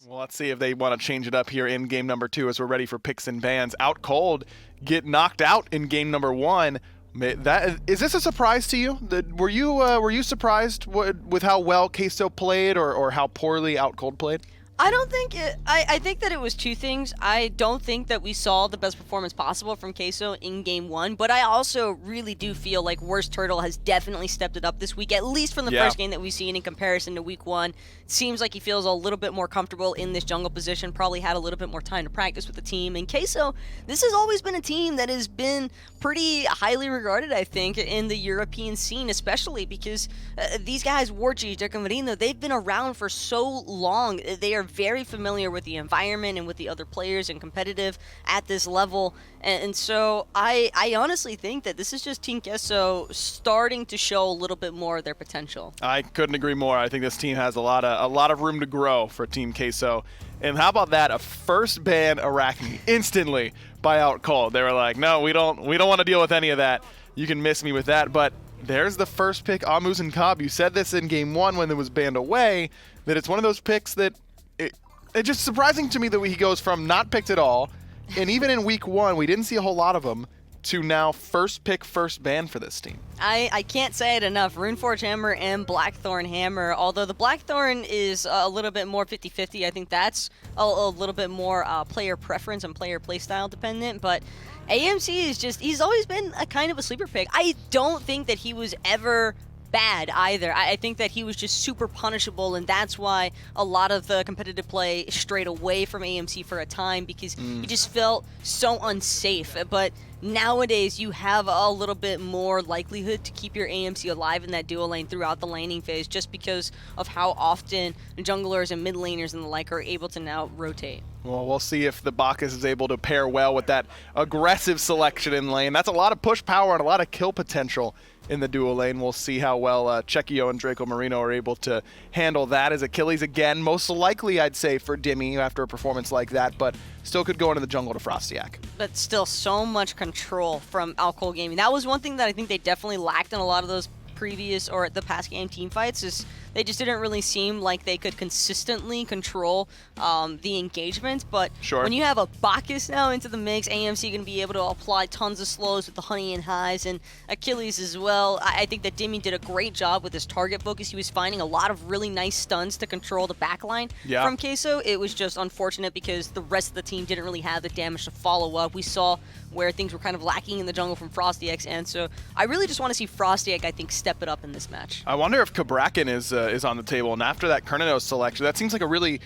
Well, let's see if they want to change it up here in game number 2 as we're ready for picks and bans. OutCold get knocked out in game number 1. Is this a surprise to you? Were you surprised with how well Queso played or how poorly OutCold played? I don't think it. I think that it was two things. I don't think that we saw the best performance possible from Queso in game 1, but I also really do feel like WorstTurttle has definitely stepped it up this week, at least from the first game that we've seen in comparison to week 1. It seems like he feels a little bit more comfortable in this jungle position, probably had a little bit more time to practice with the team. And Queso, this has always been a team that has been pretty highly regarded, I think, in the European scene, especially because these guys, Warchi, Dracomarino, they've been around for so long. They are very familiar with the environment and with the other players and competitive at this level. And so I honestly think that this is just Team Queso starting to show a little bit more of their potential. I couldn't agree more. I think this team has a lot of room to grow for Team Queso. And how about that? A first ban Arachne instantly by OutCold. They were like, no, we don't want to deal with any of that. You can miss me with that. But there's the first pick on Muzen Cobb. You said this in game 1 when it was banned away, that it's one of those picks that it's just surprising to me that he goes from not picked at all, and even in week 1, we didn't see a whole lot of him, to now first pick, first ban for this team. I can't say it enough. Runeforge Hammer and Blackthorn Hammer, although the Blackthorn is a little bit more 50-50, I think that's a little bit more player preference and player playstyle dependent, but AMC is just, he's always been a kind of a sleeper pick. I don't think that he was ever bad either. I think that he was just super punishable, and that's why a lot of the competitive play strayed away from AMC for a time, because he just felt so unsafe. But nowadays you have a little bit more likelihood to keep your AMC alive in that duo lane throughout the laning phase, just because of how often junglers and mid laners and the like are able to now rotate. Well, we'll see if the Bacchus is able to pair well with that aggressive selection in lane. That's a lot of push power and a lot of kill potential in the duo lane. We'll see how well Chekio and Dracomarino are able to handle that. As Achilles, again, most likely, I'd say, for Dimi after a performance like that, but still could go into the jungle to FrostiaK. But still, so much control from OutCold Gaming. That was one thing that I think they definitely lacked in a lot of those previous or the past game team fights, is they just didn't really seem like they could consistently control the engagement. But when you have a Bacchus now into the mix, AMC going to be able to apply tons of slows with the honey and highs, and Achilles as well. I think that Dimi did a great job with his target focus. He was finding a lot of really nice stuns to control the backline from Queso. It was just unfortunate because the rest of the team didn't really have the damage to follow up. We saw where things were kind of lacking in the jungle from FrostiaK, and so I really just want to see FrostiaK, I think, step it up in this match. I wonder if Kabrakan is on the table, and after that Cernunnos selection, that seems like a really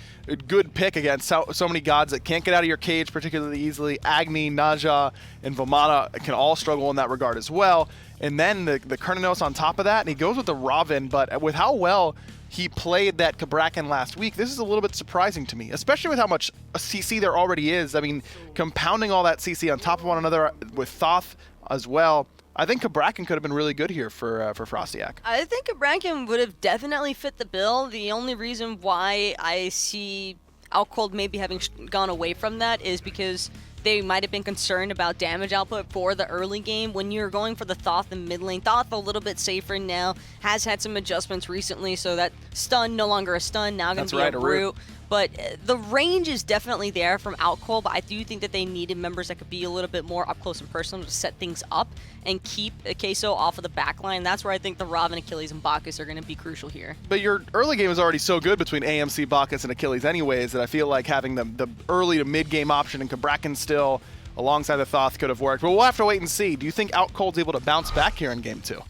good pick against so many gods that can't get out of your cage particularly easily. Agni, Naja, and Vamana can all struggle in that regard as well. And then the Cernunnos on top of that, and he goes with the Ravana, but with how well he played that Kabrakan last week, this is a little bit surprising to me, especially with how much CC there already is. I mean, compounding all that CC on top of one another with Thoth as well. I think Kabrakan could have been really good here for FrostiaK. I think Kabrakan would have definitely fit the bill. The only reason why I see OutCold maybe having gone away from that is because they might have been concerned about damage output for the early game. When you're going for the Thoth in mid lane, Thoth a little bit safer now, has had some adjustments recently, so that stun, no longer a stun, now going to be a root. But the range is definitely there from OutCold, but I do think that they needed members that could be a little bit more up close and personal to set things up and keep Queso off of the backline. That's where I think the Ravana, Achilles, and Bacchus are going to be crucial here. But your early game is already so good between AMC, Bacchus, and Achilles anyways that I feel like having the early to mid game option and Kabrakan still alongside the Thoth could have worked. But we'll have to wait and see. Do you think OutCold's able to bounce back here in game 2?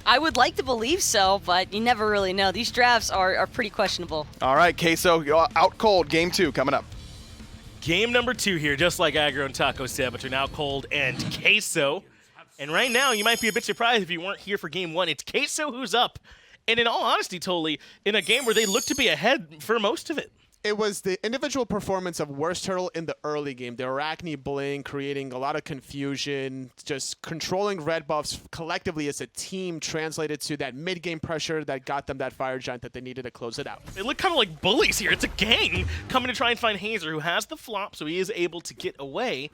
I would like to believe so, but you never really know. These drafts are pretty questionable. All right, Queso, OutCold, game 2 coming up. Game number 2 here, just like Aggro and Taco said, between OutCold and Queso. And right now, you might be a bit surprised if you weren't here for game 1. It's Queso who's up. And in all honesty, totally, in a game where they look to be ahead for most of it. It was the individual performance of WorstTurttle in the early game. The Arachne blink, creating a lot of confusion, just controlling red buffs collectively as a team translated to that mid-game pressure that got them that fire giant that they needed to close it out. They look kind of like bullies here. It's a gang coming to try and find Hayzer, who has the flop, so he is able to get away.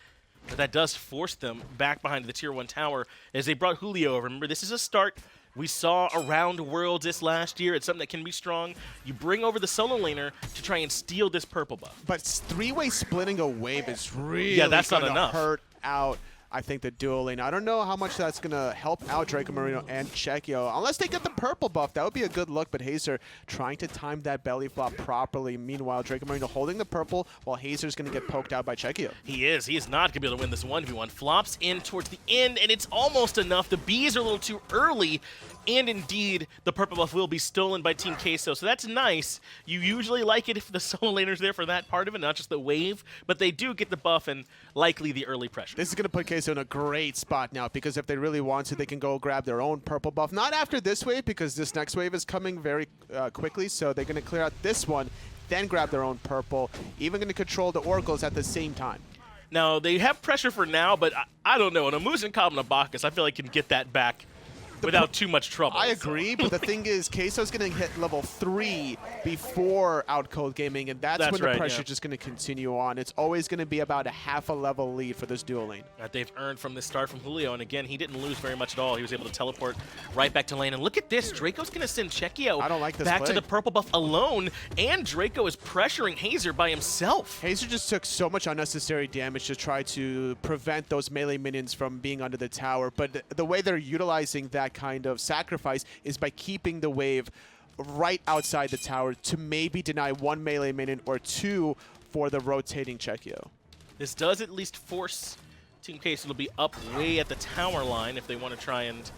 But that does force them back behind the tier 1 tower as they brought Julio over. Remember, this is a start We saw around Worlds this last year. It's something that can be strong. You bring over the solo laner to try and steal this purple buff. But three-way splitting a wave is really that's not gonna enough. hurt out, I think, the duo lane. I don't know how much that's going to help out Dracomarino and Chekio. Unless they get the purple buff, that would be a good look. But Hayzer trying to time that belly flop properly. Meanwhile, Dracomarino holding the purple while Hayzer's going to get poked out by Chekio. He is. He is not going to be able to win this 1v1. Flops in towards the end, and it's almost enough. The bees are a little too early. And indeed, the purple buff will be stolen by Team Queso, so that's nice. You usually like it if the solo laner's there for that part of it, not just the wave, but they do get the buff and likely the early pressure. This is going to put Queso in a great spot now, because if they really want to, they can go grab their own purple buff. Not after this wave, because this next wave is coming very quickly, so they're going to clear out this one, then grab their own purple, even going to control the oracles at the same time. Now, they have pressure for now, but I don't know. And a Muzen and a Bacchus, I feel like can get that back without too much trouble. I agree, but the thing is, Queso's going to hit level 3 before OutCold Gaming, and that's when the pressure just going to continue on. It's always going to be about a half a level lead for this duo lane. That they've earned from the start from Julio, and again, he didn't lose very much at all. He was able to teleport right back to lane. And look at this, Draco's going to send Chekio back to the purple buff alone, and Draco is pressuring Hayzer by himself. Hayzer just took so much unnecessary damage to try to prevent those melee minions from being under the tower, but the way they're utilizing that kind of sacrifice is by keeping the wave right outside the tower to maybe deny one melee minion or two for the rotating Chekio. This does at least force Team Queso to be up way at the tower line if they want to try and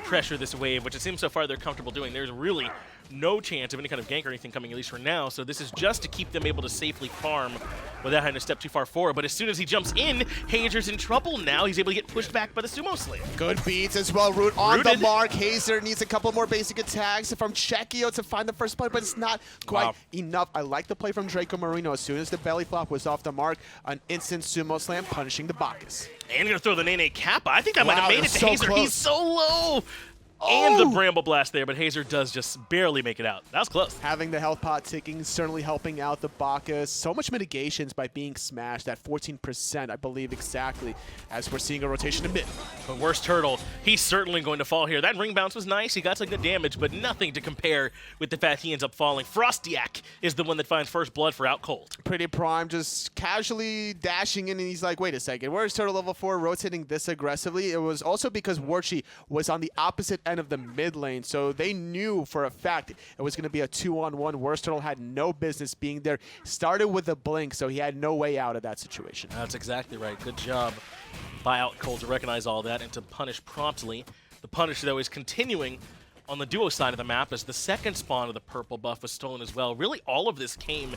pressure this wave, which it seems so far they're comfortable doing. There's really no chance of any kind of gank or anything coming, at least for now, so this is just to keep them able to safely farm without having to step too far forward. But as soon as he jumps in, Hayzer's in trouble now. He's able to get pushed back by the Sumo Slave. Good beats as well. Root on the mark. Hayzer needs a couple more basic attacks from Chekio to find the first point, but it's not quite enough. I like the play from Dracomarino. As soon as the belly flop was off the mark, an instant Sumo Slam punishing the Bacchus. And gonna throw the Nene Kappa. I think that might have made it to Hayzer. Close. He's so low. And the Bramble Blast there, but Hayzer does just barely make it out. That was close. Having the health pot ticking, certainly helping out the Bacchus. So much mitigations by being smashed, at 14%, I believe exactly, as we're seeing a rotation to mid. But WorstTurttle, he's certainly going to fall here. That ring bounce was nice. He got some good damage, but nothing to compare with the fact he ends up falling. FrostiaK is the one that finds first blood for OutCold. PrettyPriMe just casually dashing in, and he's like, wait a second, WorstTurttle level 4 rotating this aggressively? It was also because Warchi was on the opposite end of the mid lane, so they knew for a fact it was going to be a 2-on-1. WorstTurtle had no business being there. Started with a blink, so he had no way out of that situation. That's exactly right. Good job by OutCold to recognize all that and to punish promptly. The punish, though, is continuing on the duo side of the map as the second spawn of the purple buff was stolen as well. Really, all of this came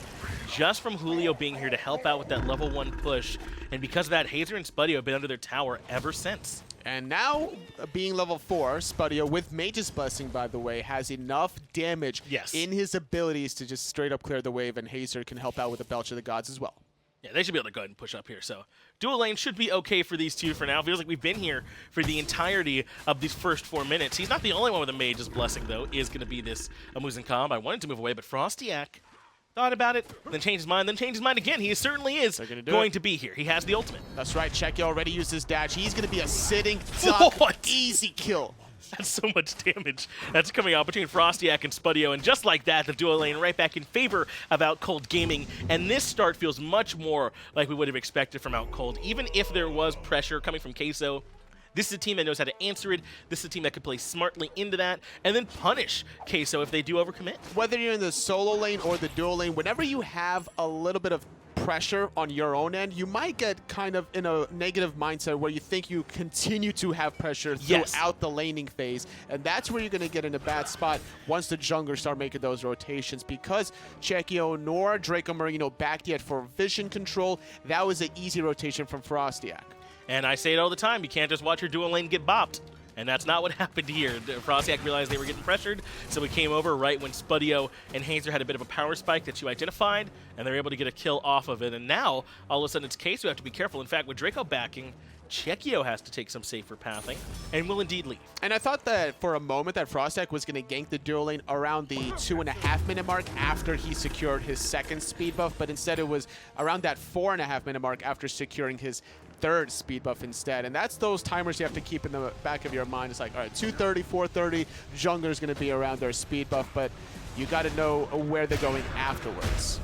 just from Julio being here to help out with that level 1 push, and because of that, Hayzer and Spudio have been under their tower ever since. And now, being level 4, Spudio, with Mage's Blessing, by the way, has enough damage in his abilities to just straight up clear the wave, and Hayzer can help out with the Belch of the Gods as well. Yeah, they should be able to go ahead and push up here. So dual lane should be okay for these two for now. Feels like we've been here for the entirety of these first 4 minutes. He's not the only one with a Mage's Blessing, though, is going to be this Muzen comb. I wanted to move away, but FrostiaK thought about it, then changed his mind, then changed his mind again. He certainly is going to be here. He has the ultimate. That's right. Chekio already used his dash. He's going to be a sitting duck. Easy kill. That's so much damage that's coming out between FrostiaK and Spudio, and just like that, the duo lane right back in favor of OutCold Gaming, and this start feels much more like we would have expected from OutCold. Even if there was pressure coming from Queso, this is a team that knows how to answer it. This is a team that can play smartly into that and then punish Queso if they do overcommit. Whether you're in the solo lane or the duo lane, whenever you have a little bit of pressure on your own end, you might get kind of in a negative mindset where you think you continue to have pressure throughout the laning phase, and that's where you're going to get in a bad spot once the junglers start making those rotations, because Chekio nor Dracomarino backed yet for vision control. That was an easy rotation from FrostiaK. And I say it all the time, you can't just watch your duo lane get bopped. And that's not what happened here. FrostiaK realized they were getting pressured, so we came over right when Spudio and Hayzer had a bit of a power spike that you identified, and they were able to get a kill off of it. And now, all of a sudden, it's Queso who have to be careful. In fact, with Draco backing, Chekio has to take some safer pathing and will indeed leave. And I thought that for a moment that FrostiaK was going to gank the duo lane around the 2.5-minute mark after he secured his second speed buff, but instead it was around that 4.5-minute mark after securing his third speed buff instead. And that's those timers you have to keep in the back of your mind. It's like, all right, 230, 430, jungler's going to be around their speed buff, but you got to know where they're going afterwards.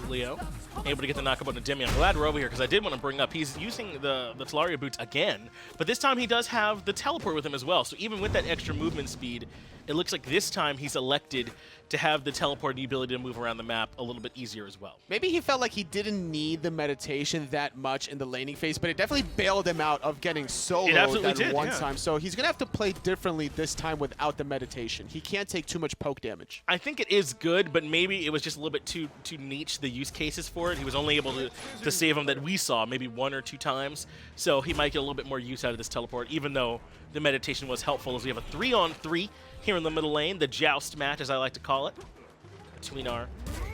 Julio able to get the knockup on the Dimi. I'm glad we're over here because I did want to bring up he's using the Talaria boots again, but this time he does have the teleport with him as well. So even with that extra movement speed, it looks like this time he's elected to have the teleport and the ability to move around the map a little bit easier as well. Maybe he felt like he didn't need the meditation that much in the laning phase, but it definitely bailed him out of getting soloed that one time. So he's going to have to play differently this time without the meditation. He can't take too much poke damage. I think it is good, but maybe it was just a little bit too niche, the use cases for it. He was only able to save him that we saw maybe 1 or 2 times. So he might get a little bit more use out of this teleport, even though the meditation was helpful, as we have a 3-on-3 here in the middle lane, the joust match, as I like to call it, between our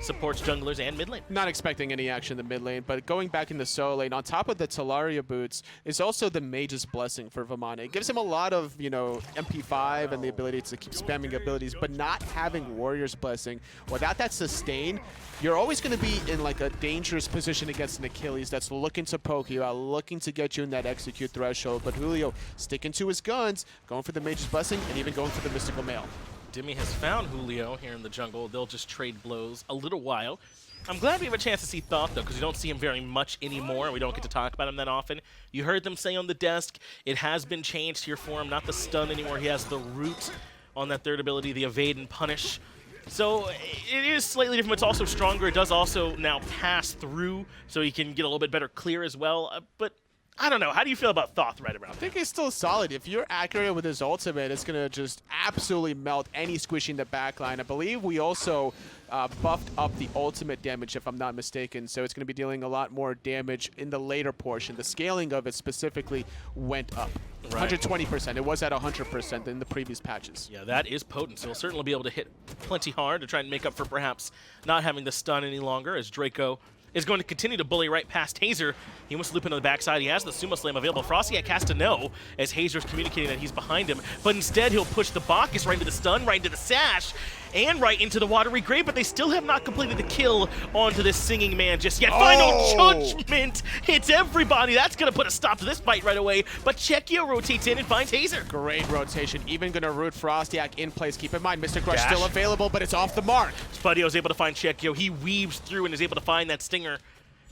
supports, junglers, and mid lane. Not expecting any action in the mid lane, but going back in the solo lane, on top of the Talaria boots, is also the Mage's Blessing for Vamana. It gives him a lot of, MP5 and the ability to keep spamming abilities, but not having Warrior's Blessing, without that sustain, you're always going to be in like a dangerous position against an Achilles that's looking to poke you out, looking to get you in that execute threshold. But Julio sticking to his guns, going for the Mage's Blessing, and even going for the Mystical Mail. Dimi has found Julio here in the jungle. They'll just trade blows a little while. I'm glad we have a chance to see Thoth, though, because we don't see him very much anymore. We don't get to talk about him that often. You heard them say on the desk, it has been changed here for him. Not the stun anymore. He has the root on that third ability, the evade and punish. So it is slightly different, but it's also stronger. It does also now pass through, so he can get a little bit better clear as well. But I don't know. How do you feel about Thoth right around? I think he's still solid. If you're accurate with his ultimate, it's going to just absolutely melt any squishy in the backline. I believe we also buffed up the ultimate damage, if I'm not mistaken, so it's going to be dealing a lot more damage in the later portion. The scaling of it specifically went up. Right. 120%. It was at 100% in the previous patches. Yeah, that is potent. So he'll certainly be able to hit plenty hard to try and make up for perhaps not having the stun any longer, as Draco is going to continue to bully right past Hayzer. He wants to loop into the backside. He has the Sumo Slam available. FrostiaK has to know, as Hayzer's communicating that he's behind him, but instead he'll push the Bacchus right into the stun, right into the sash, and right into the watery grave, but they still have not completed the kill onto this singing man just yet. Final judgment hits everybody. That's going to put a stop to this fight right away, but Chekio rotates in and finds Hayzer. Great rotation. Even going to root FrostiaK in place. Keep in mind, Mr. Crush still available, but it's off the mark. Spudio is able to find Chekio. He weaves through and is able to find that stinger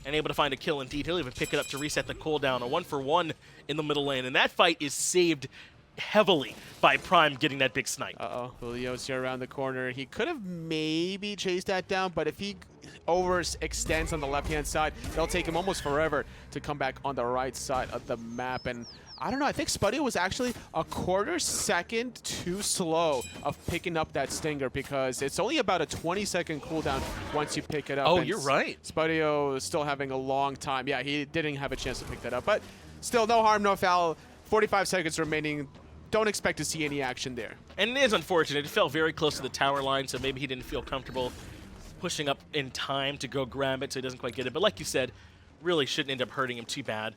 and able to find a kill indeed. He'll even pick it up to reset the cooldown. A 1-for-1 in the middle lane, and that fight is saved heavily by Prime getting that big snipe. Julio's here around the corner. He could have maybe chased that down, but if he overextends on the left-hand side, it'll take him almost forever to come back on the right side of the map. And I don't know, I think Spudio was actually a quarter second too slow of picking up that stinger, because it's only about a 20-second cooldown once you pick it up. Oh, you're right. Spudio is still having a long time. Yeah, he didn't have a chance to pick that up, but still no harm, no foul. 45 seconds remaining. Don't expect to see any action there. And it is unfortunate. It fell very close to the tower line, so maybe he didn't feel comfortable pushing up in time to go grab it, so he doesn't quite get it. But like you said, really shouldn't end up hurting him too bad,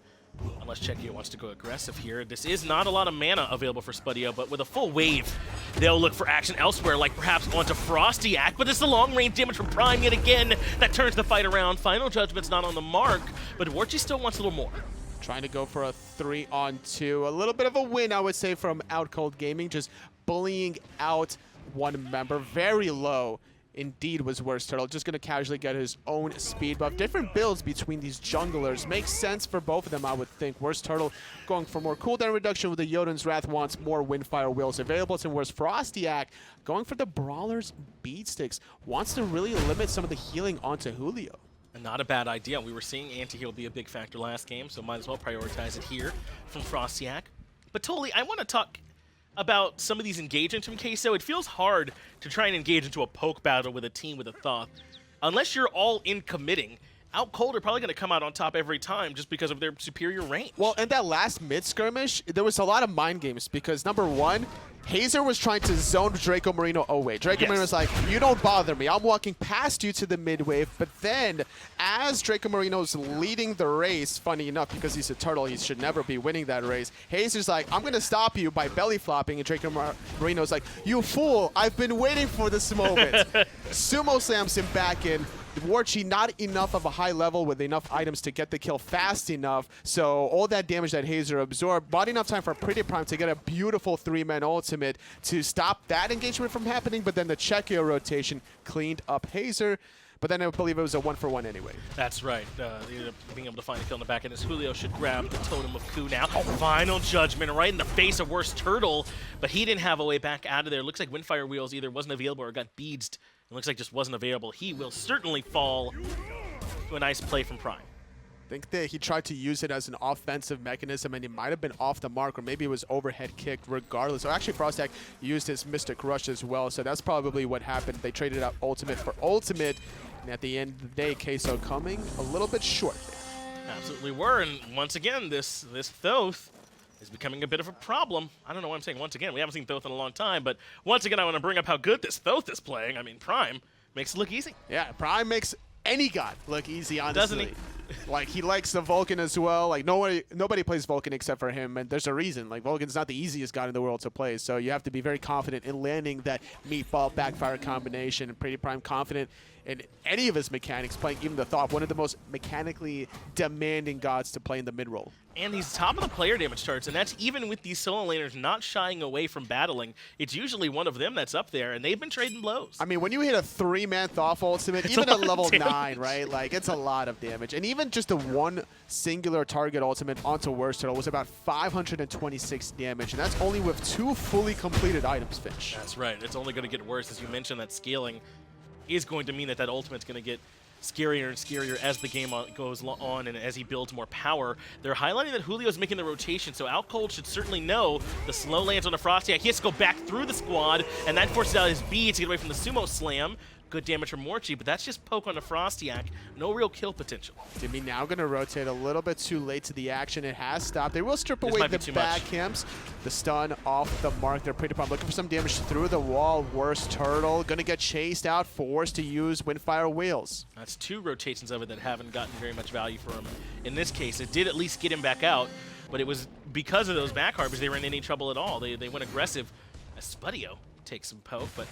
unless Chekio wants to go aggressive here. This is not a lot of mana available for Spudio, but with a full wave, they'll look for action elsewhere, like perhaps onto FrostiaK, but it's the long-range damage from Prime yet again that turns the fight around. Final Judgment's not on the mark, but Warchi still wants a little more. Trying to go for a 3-on-2. A little bit of a win, I would say, from OutCold Gaming, just bullying out one member. Very low indeed was WorstTurttle. Just going to casually get his own speed buff. Different builds between these junglers. Makes sense for both of them, I would think. WorstTurttle going for more cooldown reduction with the Jotun's Wrath, wants more Windfire Wheels available. And whereas FrostiaK going for the Brawler's Beadsticks, wants to really limit some of the healing onto Julio. Not a bad idea. We were seeing anti-heal be a big factor last game, so might as well prioritize it here from FrostiaK. But totally, I want to talk about some of these engagements from Queso. It feels hard to try and engage into a poke battle with a team with a Thoth. Unless you're all in committing, OutCold are probably going to come out on top every time just because of their superior range. Well, in that last mid-skirmish, there was a lot of mind games because, number one, Hayzer was trying to zone Dracomarino away. Dracomarino was like, you don't bother me. I'm walking past you to the mid-wave. But then, as Dracomarino's leading the race, funny enough, because he's a turtle, he should never be winning that race, Hayzer's like, I'm going to stop you by belly flopping. And Dracomarino's like, you fool, I've been waiting for this moment. Sumo slams him back in. Warchi not enough of a high level with enough items to get the kill fast enough. So all that damage that Hayzer absorbed bought enough time for PrettyPriMe to get a beautiful 3-man ultimate to stop that engagement from happening, but then the Chekio rotation cleaned up Hayzer. But then I believe it was a 1-for-1 anyway. That's right. Being able to find a kill in the back end as Julio should grab the Totem of Ku now. Final Judgment right in the face of WorstTurttle, but he didn't have a way back out of there. Looks like Windfire Wheels either wasn't available or got beadsed. It looks like just wasn't available. He will certainly fall to a nice play from Prime. I think that he tried to use it as an offensive mechanism, and he might have been off the mark, or maybe it was overhead kicked regardless. So actually, FrostiaK used his Mystic Rush as well, so that's probably what happened. They traded out Ultimate for Ultimate, and at the end of the day, Queso coming a little bit short there. Absolutely were, and once again, this Thoth is becoming a bit of a problem. I don't know why I'm saying once again. We haven't seen Thoth in a long time, but once again, I want to bring up how good this Thoth is playing. I mean, Prime makes it look easy. Yeah, Prime makes any god look easy, honestly. Doesn't he? Like, he likes the Vulcan as well. Like, nobody plays Vulcan except for him, and there's a reason. Like, Vulcan's not the easiest god in the world to play, so you have to be very confident in landing that meatball backfire combination, and PrettyPriMe confident in any of his mechanics, playing even the Thoth, one of the most mechanically demanding gods to play in the mid-roll. And he's top of the player damage charts, and that's even with these solo laners not shying away from battling. It's usually one of them that's up there, and they've been trading blows. I mean, when you hit a 3-man Thoth ultimate, It's even a at lot of level damage. 9, right? Like, it's a lot of damage. And even just the one singular target ultimate onto WorstTurttle was about 526 damage, and that's only with 2 fully completed items, Finch. That's right. It's only going to get worse. As you mentioned, that scaling is going to mean that that ultimate's going to get scarier and scarier as the game goes on and as he builds more power. They're highlighting that Julio's making the rotation, so OutCold should certainly know the slow lands on the FrostiaK. He has to go back through the squad, and that forces out his beads to get away from the sumo slam. Good damage from Warchi, but that's just poke on the FrostiaK. No real kill potential. Dimi now going to rotate a little bit too late to the action. It has stopped. They will strip away the back camps. The stun off the mark. They're PrettyPriMe looking for some damage through the wall. WorstTurttle going to get chased out, forced to use Windfire Wheels. That's 2 rotations of it that haven't gotten very much value for him. In this case, it did at least get him back out, but it was because of those back harbors they weren't in any trouble at all. They went aggressive. As Spudio takes some poke, but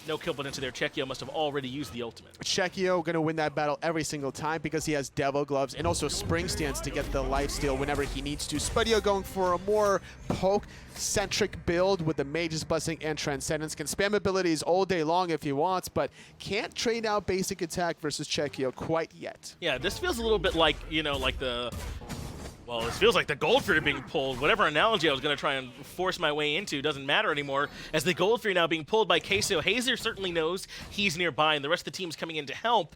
no kill potential there. Chekio must have already used the ultimate. Chekio going to win that battle every single time because he has Devil Gloves and also Spring Stance to get the lifesteal whenever he needs to. Spudio going for a more poke-centric build with the Mage's Blessing and Transcendence. Can spam abilities all day long if he wants, but can't trade out basic attack versus Chekio quite yet. Yeah, this feels a little bit like, you know, like the... Well, this feels like the Gold Fury being pulled. Whatever analogy I was going to try and force my way into doesn't matter anymore, as the Gold Fury now being pulled by Queso. Hayzer certainly knows he's nearby, and the rest of the team's coming in to help.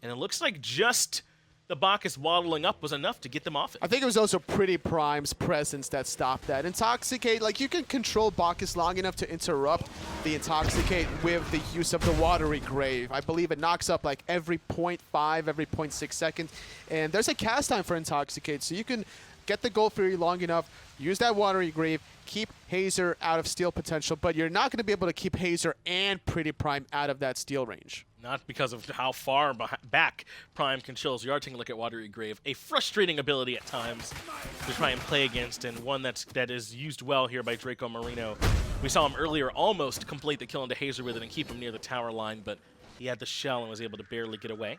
And it looks like just the Bacchus waddling up was enough to get them off it. I think it was also PrettyPriMe's presence that stopped that. Intoxicate, like, you can control Bacchus long enough to interrupt the Intoxicate with the use of the Watery Grave. I believe it knocks up like every 0.5, every 0.6 seconds. And there's a cast time for Intoxicate, so you can get the Gold Fury long enough, use that Watery Grave, keep Hayzer out of steal potential, but you're not going to be able to keep Hayzer and PrettyPriMe out of that steal range. Not because of how far back Prime can chill. As you are taking a look at Watery Grave, a frustrating ability at times to try and play against, and one that is used well here by Dracomarino. We saw him earlier almost complete the kill into Hayzer with it and keep him near the tower line, but he had the shell and was able to barely get away.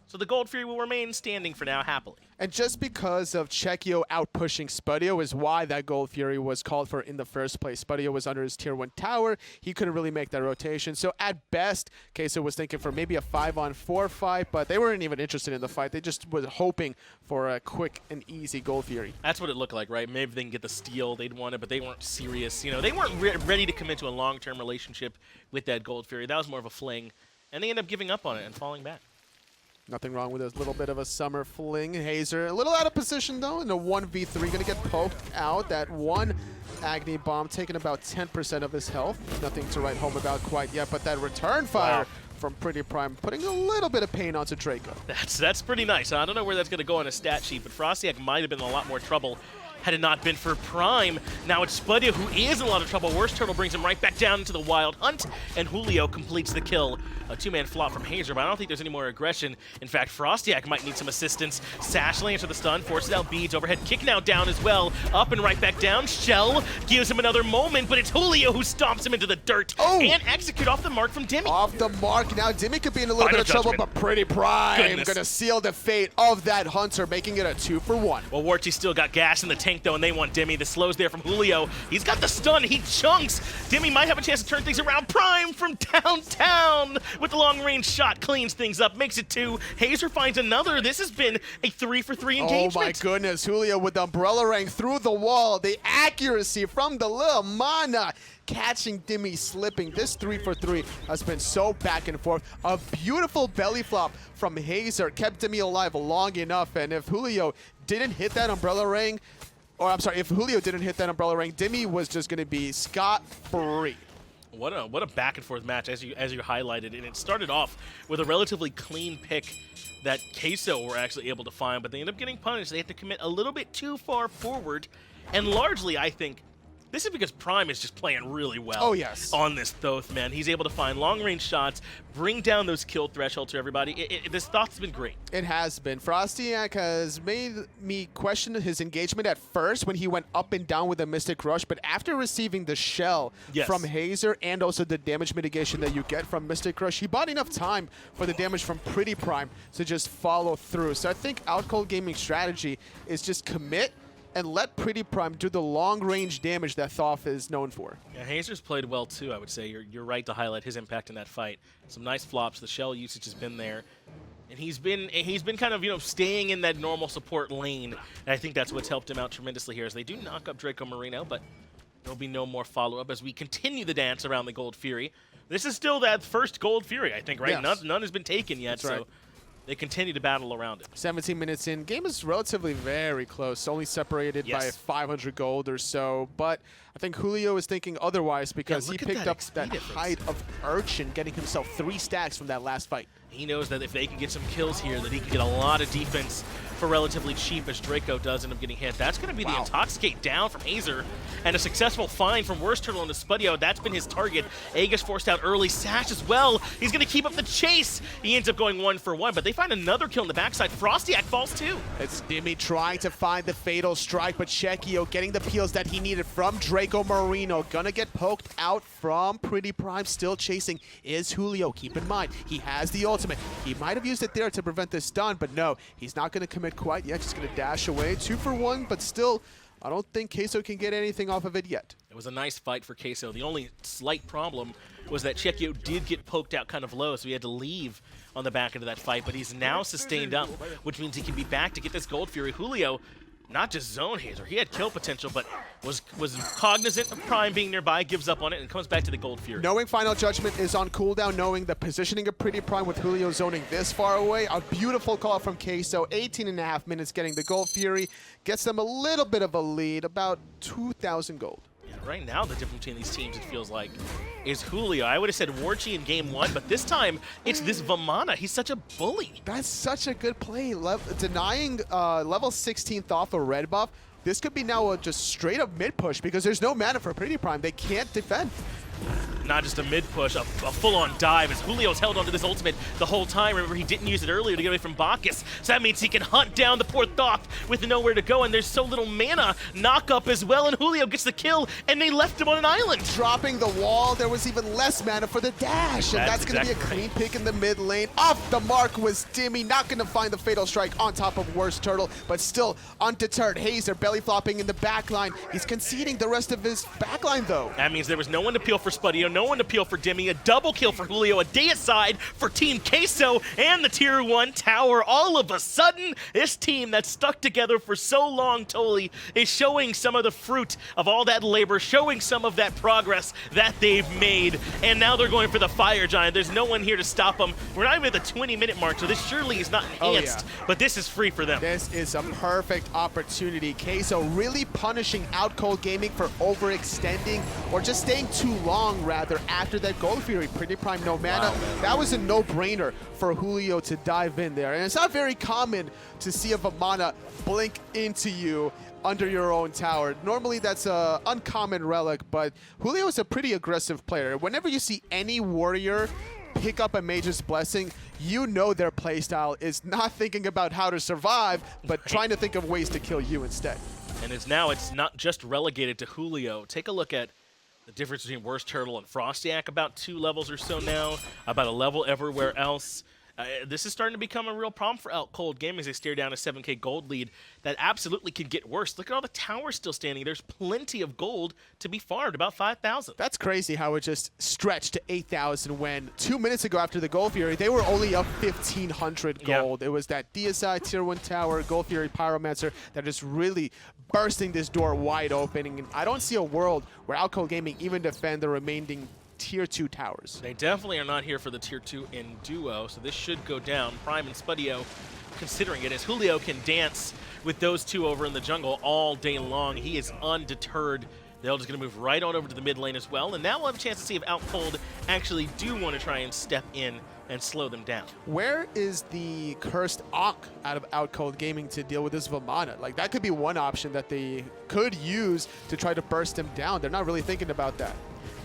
So the Gold Fury will remain standing for now, happily. And just because of Chekio out-pushing Spudio is why that Gold Fury was called for in the first place. Spudio was under his tier 1 tower. He couldn't really make that rotation. So at best, Queso was thinking for maybe a 5-on-4 fight, but they weren't even interested in the fight. They just were hoping for a quick and easy Gold Fury. That's what it looked like, right? Maybe they can get the steal they'd wanted, but they weren't serious. You know, they weren't ready to commit to a long-term relationship with that Gold Fury. That was more of a fling, and they end up giving up on it and falling back. Nothing wrong with a little bit of a summer fling. Hayzer, a little out of position, though, in a 1v3. Going to get poked out. That one Agni bomb taking about 10% of his health. Nothing to write home about quite yet, but that return fire from PrettyPriMe putting a little bit of pain onto Draco. That's pretty nice. I don't know where that's going to go on a stat sheet, but FrostiaK might have been in a lot more trouble had it not been for Prime. Now it's Spudio who is in a lot of trouble. WorstTurttle brings him right back down into the wild hunt, and Julio completes the kill. A two-man flop from Hayzer, but I don't think there's any more aggression. In fact, FrostiaK might need some assistance. Sash lands to the stun, forces out beads, overhead kick now down as well. Up and right back down. Shell gives him another moment, but it's Julio who stomps him into the dirt and execute off the mark from Dimi. Off the mark. Now Dimi could be in a little bit of trouble, but PrettyPriMe gonna seal the fate of that hunter, making it a 2-for-1. Well, Warchi still got gas in the tank though, and they want Dimi. The slows there from Julio. He's got the stun. He chunks. Dimi might have a chance to turn things around. Prime from downtown with the long-range shot cleans things up, makes it 2. Hayzer finds another. This has been a 3-for-3 engagement. Oh my goodness, Julio with the umbrella ring through the wall. The accuracy from the little mana, catching Dimi slipping. This 3-for-3 has been so back and forth. A beautiful belly flop from Hayzer kept Dimi alive long enough, and if Julio didn't hit that umbrella ring, or I'm sorry, if Julio didn't hit that umbrella ring, Dimi was just going to be scot-free. What a back and forth match, as you highlighted, and it started off with a relatively clean pick that Queso were actually able to find, but they end up getting punished. They have to commit a little bit too far forward, and largely, I think, this is because Prime is just playing really well on this Thoth, man. He's able to find long-range shots, bring down those kill thresholds to everybody. This Thoth's been great. It has been. FrostiaK has made me question his engagement at first when he went up and down with a Mystic Rush, but after receiving the shell from Hayzer and also the damage mitigation that you get from Mystic Rush, he bought enough time for the damage from PrettyPriMe to just follow through. So I think OutCold Gaming strategy is just commit and let PrettyPriMe do the long-range damage that Thoth is known for. Yeah, Hayzer's played well too, I would say. You're right to highlight his impact in that fight. Some nice flops. The shell usage has been there, and he's been kind of staying in that normal support lane. And I think that's what's helped him out tremendously here, as they do knock up Dracomarino, but there'll be no more follow-up as we continue the dance around the Gold Fury. This is still that first Gold Fury, I think, right? Yes. None has been taken yet, so they continue to battle around it. 17 minutes in. Game is relatively very close, only separated by 500 gold or so. But I think Julio is thinking otherwise because he picked up that height of Urchin, getting himself 3 stacks from that last fight. He knows that if they can get some kills here, that he can get a lot of defense for relatively cheap, as Draco does end up getting hit. That's going to be the Intoxicate down from Hayzer, and a successful find from WorstTurttle into Spudio. That's been his target. Aegis forced out early. Sash as well. He's going to keep up the chase. He ends up going 1-for-1, but they find another kill on the backside. FrostiaK falls too. It's Dimi trying to find the fatal strike, but Checkio getting the peels that he needed from Dracomarino. Gonna get poked out from PrettyPriMe. Still chasing is Julio. Keep in mind, he has the ultimate. He might have used it there to prevent the stun, but no, he's not gonna commit quite yet. Just gonna dash away. 2-for-1, but still, I don't think Queso can get anything off of it yet. It was a nice fight for Queso. The only slight problem was that Checkio did get poked out kind of low, so he had to leave on the back end of that fight, but he's now sustained up, which means he can be back to get this Gold Fury. Julio, not just zone Hayzer, he had kill potential, but was cognizant of Prime being nearby, gives up on it, and comes back to the Gold Fury. Knowing Final Judgment is on cooldown, knowing the positioning of PrettyPriMe with Julio zoning this far away, a beautiful call from Queso. 18.5 minutes getting the Gold Fury, gets them a little bit of a lead, about 2,000 gold. Right now, the difference between these teams, it feels like, is Julio. I would have said Warchi in game 1, but this time, it's this Vamana. He's such a bully. That's such a good play. Denying level 16th off a red buff. This could be now a just straight up mid push because there's no mana for PrettyPriMe. They can't defend. Not just a mid-push, a full-on dive, as Julio's held onto this ultimate the whole time. Remember, he didn't use it earlier to get away from Bacchus, so that means he can hunt down the poor Thoth with nowhere to go, and there's so little mana. Knock-up as well, and Julio gets the kill, and they left him on an island. Dropping the wall, there was even less mana for the dash, and that's going to be a clean pick in the mid lane. Off the mark was Dimi, not going to find the fatal strike on top of WorstTurttle, but still undeterred. Hayzer belly flopping in the backline. He's conceding the rest of his backline, though. That means there was no one to peel for Spudio, no one to peel for Dimi, a double kill for Julio, a deicide for Team Queso, and the Tier 1 tower. All of a sudden, this team that's stuck together for so long, Toli, is showing some of the fruit of all that labor, showing some of that progress that they've made, and now they're going for the Fire Giant. There's no one here to stop them. We're not even at the 20-minute mark, so this surely is not enhanced, but this is free for them. This is a perfect opportunity. Queso really punishing OutCold Gaming for overextending, or just staying too long, rather. rather, after that Gold Fury. PrettyPriMe, no mana. Wow. That was a no-brainer for Julio to dive in there. And it's not very common to see a Vamana blink into you under your own tower. Normally that's a uncommon relic, but Julio is a pretty aggressive player. Whenever you see any warrior pick up a Mage's Blessing, you know their playstyle is not thinking about how to survive, but trying to think of ways to kill you instead. And it's not just relegated to Julio. Take a look at the difference between WorstTurttle and FrostiaK, about 2 levels or so now, about a level everywhere else. This is starting to become a real problem for OutCold Gaming as they stare down a 7K gold lead that absolutely can get worse. Look at all the towers still standing. There's plenty of gold to be farmed, about 5,000. That's crazy how it just stretched to 8,000 when 2 minutes ago after the Gold Fury, they were only up 1,500 gold. Yeah. It was that DSI Tier 1 tower, Gold Fury Pyromancer that is really bursting this door wide open. And I don't see a world where OutCold Gaming even defend the remaining Tier 2 towers. They definitely are not here for the Tier 2 in duo, so this should go down. Prime and Spudio considering it, as Julio can dance with those two over in the jungle all day long. He is undeterred. They're just going to move right on over to the mid lane as well, and now we'll have a chance to see if OutCold actually do want to try and step in and slow them down. Where is the cursed Ankh out of OutCold Gaming to deal with this Vamana? Like, that could be one option that they could use to try to burst him down. They're not really thinking about that.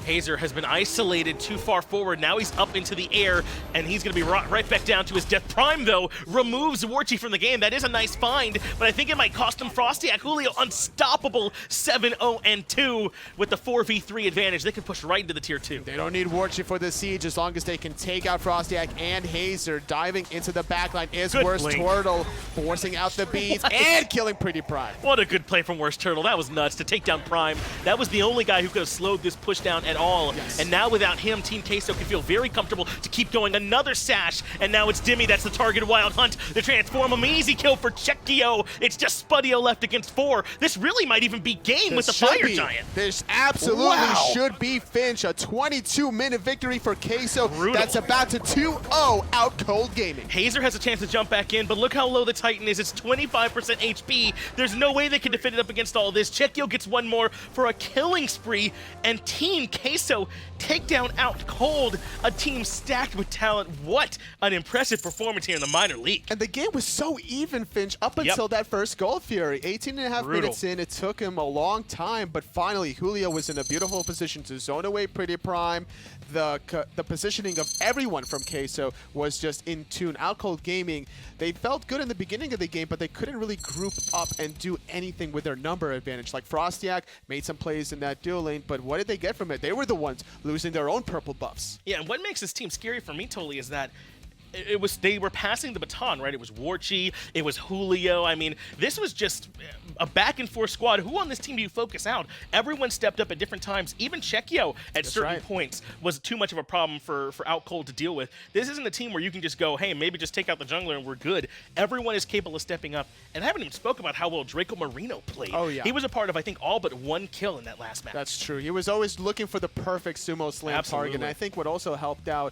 Hayzer has been isolated too far forward. Now he's up into the air, and he's going to be right back down to his death. Prime, though, removes Warchi from the game. That is a nice find, but I think it might cost him FrostiaK. Julio, unstoppable 7-0-2 with the 4v3 advantage. They can push right into the Tier 2. They don't need Warchi for the siege as long as they can take out FrostiaK and Hayzer. Diving into the backline is WorstTurttle, forcing out the beats and killing PrettyPriMe. What a good play from WorstTurtle. That was nuts to take down Prime. That was the only guy who could have slowed this push down at all. Yes. And now without him, Team Queso can feel very comfortable to keep going. Another sash, and now it's Dimi that's the target. Wild Hunt, the transform, an easy kill for Chekio. It's just Spudio left against 4. This really might even be game with the Fire Giant. This absolutely should be Finch. A 22-minute victory for Queso. Brutal. That's about to 2-0 OutCold Gaming. Hayzer has a chance to jump back in, but look how low the Titan is. It's 25% HP. There's no way they can defend it up against all this. Chekio gets one more for a killing spree, and Team Queso take down OutCold, a team stacked with talent. What an impressive performance here in the minor league. And the game was so even, Finch, up until that first Gold Fury. 18.5 minutes in, it took him a long time, but finally Julio was in a beautiful position to zone away PrettyPriMe. The positioning of everyone from Queso was just in tune. OutCold Gaming, they felt good in the beginning of the game, but they couldn't really group up and do anything with their number advantage. Like FrostiaK made some plays in that duo lane, but what did they get from it? They were the ones losing their own purple buffs. Yeah, and what makes this team scary for me, totally, is that they were passing the baton, right? It was Warchi, it was Julio. I mean, this was just a back and forth squad. Who on this team do you focus out? Everyone stepped up at different times. Even Chekio at certain points was too much of a problem for OutCold to deal with. This isn't a team where you can just go, hey, maybe just take out the jungler and we're good. Everyone is capable of stepping up. And I haven't even spoken about how well Dracomarino played. Oh, yeah. He was a part of, I think, all but 1 kill in that last match. That's true. He was always looking for the perfect sumo slam target. And I think what also helped out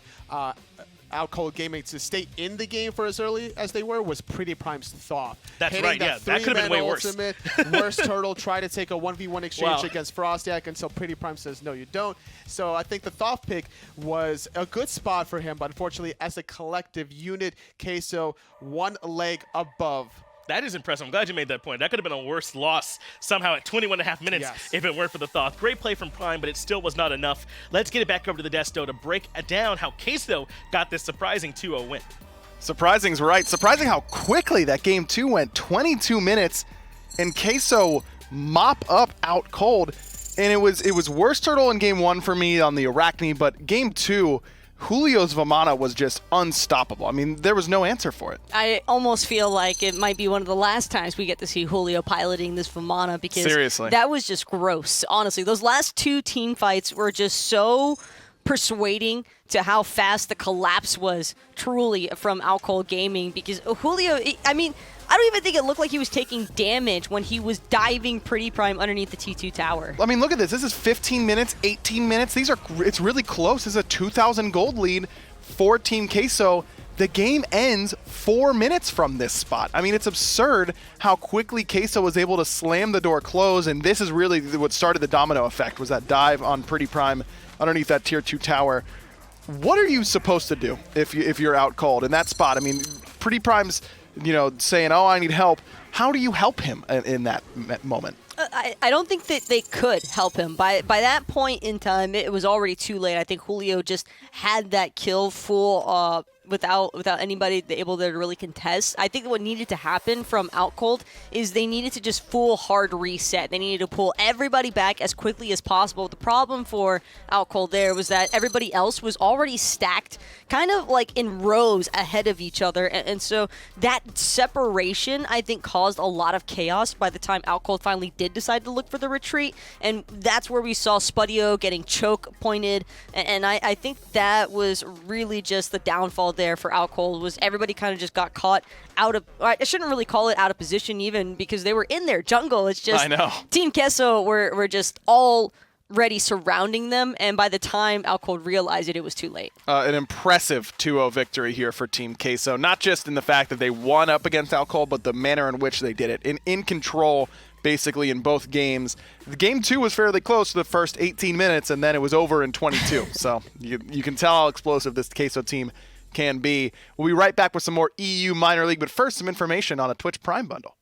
OutCold Gaming to stay in the game for as early as they were was PrettyPriMe's Thoth. That's right, yeah. That could have been way worse. WorstTurttle tried to take a 1v1 exchange against FrostiaK until PrettyPriMe says, no, you don't. So I think the Thoth pick was a good spot for him, but unfortunately, as a collective unit, Queso 1 leg above. That is impressive. I'm glad you made that point. That could have been a worse loss somehow at 21.5 minutes if it weren't for the Thoth. Great play from Prime, but it still was not enough. Let's get it back over to the Desto to break down how Queso got this surprising 2-0 win. Surprising's right. Surprising how quickly that game 2 went. 22 minutes, and Queso mop up OutCold. And it was WorstTurttle in game 1 for me on the Arachne, but game 2, Julio's Vamana was just unstoppable. I mean, there was no answer for it. I almost feel like it might be one of the last times we get to see Julio piloting this Vamana, because that was just gross. Honestly, those last 2 team fights were just so persuading to how fast the collapse was truly from OutCold Gaming, because Julio, I mean, I don't even think it looked like he was taking damage when he was diving PrettyPriMe underneath the T2 tower. I mean, look at this. This is 15 minutes, 18 minutes. It's really close. This is a 2,000 gold lead for Team Queso. The game ends 4 minutes from this spot. I mean, it's absurd how quickly Queso was able to slam the door close, and this is really what started the domino effect, was that dive on PrettyPriMe underneath that tier 2 tower. What are you supposed to do if you're OutCold in that spot? I mean, PrettyPrime's, saying, "Oh, I need help." How do you help him in that moment? I don't think that they could help him. By that point in time, it was already too late. I think Julio just had that kill full without anybody able to really contest. I think what needed to happen from OutCold is they needed to just full hard reset. They needed to pull everybody back as quickly as possible. The problem for OutCold there was that everybody else was already stacked kind of like in rows ahead of each other. And so that separation, I think, caused a lot of chaos by the time OutCold finally did decide to look for the retreat. And that's where we saw Spudio getting choke pointed. And I think that was really just the downfall there for OutCold, was everybody kind of just got caught out of, I shouldn't really call it out of position even, because they were in their jungle. It's just, I know. Team Queso were just already surrounding them, and by the time OutCold realized it was too late. An impressive 2-0 victory here for Team Queso, not just in the fact that they won up against OutCold, but the manner in which they did it. In control, basically, in both games. The game 2 was fairly close to the first 18 minutes, and then it was over in 22. So you can tell how explosive this Queso team can be. We'll be right back with some more EU Minor League, but first, some information on a Twitch Prime bundle.